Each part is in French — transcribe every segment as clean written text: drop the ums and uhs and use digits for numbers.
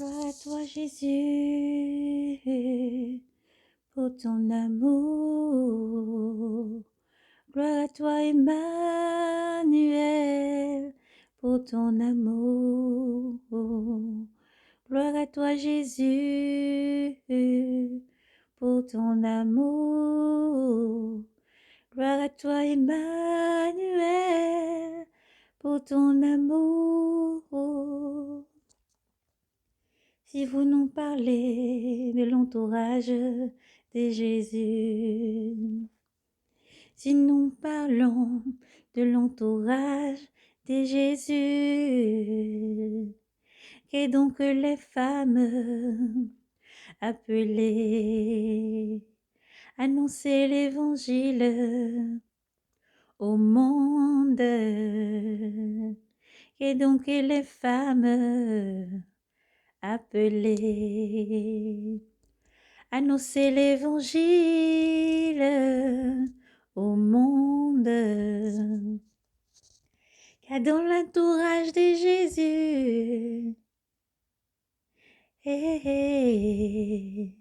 Gloire à toi Jésus, pour ton amour. Gloire à toi Emmanuel, pour ton amour. Gloire à toi Jésus, pour ton amour. Gloire à toi Emmanuel, pour ton amour. Si vous nous parlez de l'entourage de Jésus, si nous parlons de l'entourage de Jésus, qu'est donc les femmes appelées, annoncer l'évangile au monde, qu'est donc les femmes appelées, annoncer l'évangile au monde, car dans l'entourage de Jésus, et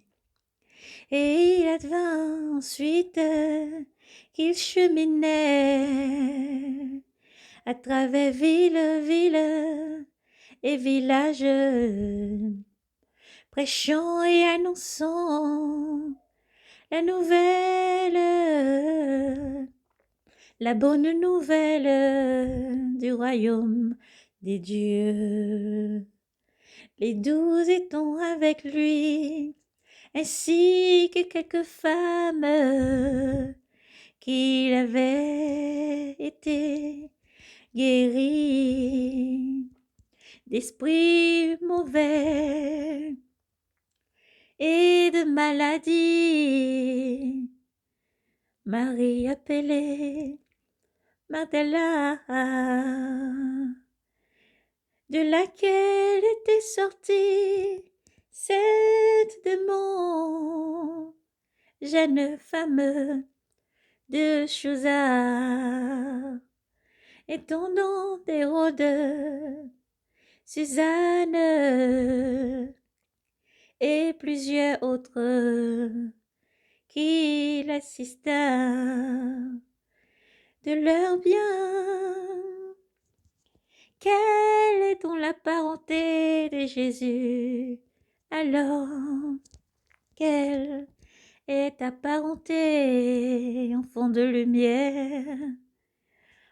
il advint ensuite qu'il cheminait à travers ville et village, prêchant et annonçant la nouvelle, la bonne nouvelle du royaume des dieux. Les 12 étant avec lui, ainsi que quelques femmes qui avaient été guéries d'esprits mauvais et de maladies. Marie appelée Magdala, de laquelle était sortie cette démon, jeune femme de Chuza, étendant d'Hérode, Suzanne et plusieurs autres qui l'assista de leur bien. Quelle est donc la parenté de Jésus? Alors, quelle est ta parenté, enfant de lumière,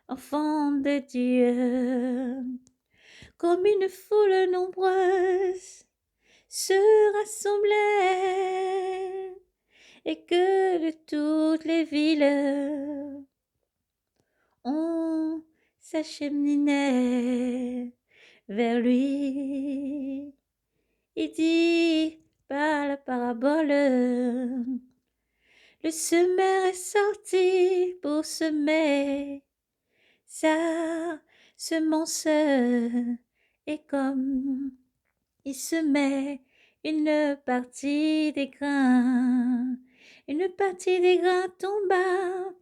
enfant de Dieu? Comme une foule nombreuse se rassemblait, et que de toutes les villes on s'acheminait vers lui. Il dit par la parabole, le semeur est sorti pour semer sa semence, et comme il semait une partie des grains tomba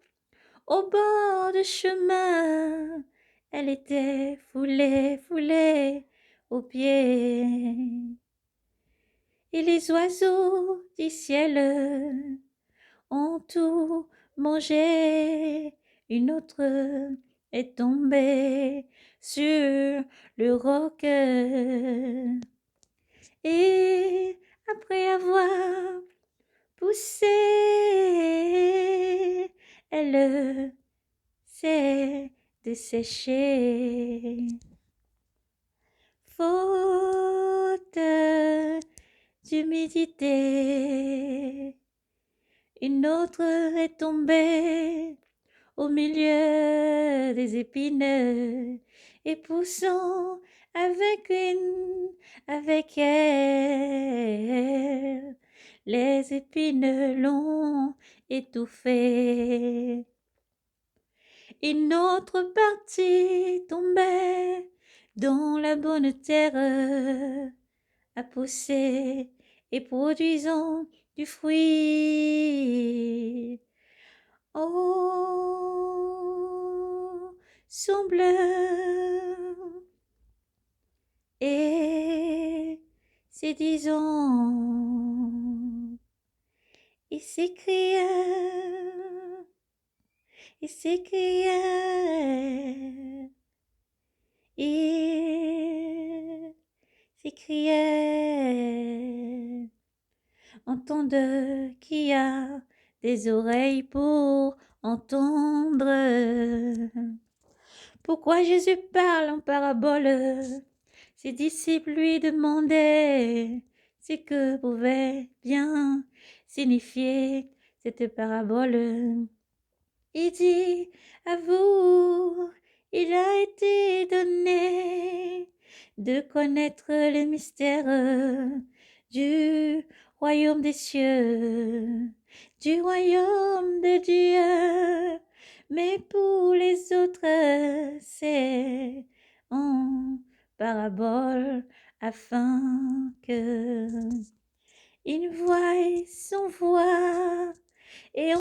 au bord du chemin. Elle était foulée aux pieds. Et les oiseaux du ciel ont tout mangé. Une autre est tombée sur le roc. Et après avoir poussé, elle s'est desséchée. Faute d'humidité, une autre est tombée au milieu des épines, et poussant avec elle, les épines l'ont étouffée. Une autre partie tombait dans la bonne terre, a poussé et produisant du fruit. Oh, sembleur et se disant, il s'écria, il s'écria, il s'écriait, entendre qui a des oreilles pour entendre. Pourquoi Jésus parle en parabole? Ses disciples lui demandaient ce que pouvait bien signifier cette parabole. Il dit, à vous, il a été donné de connaître les mystères du royaume des cieux, du royaume de Dieu. Mais pour les autres, c'est en parabole afin que ils voient son voix et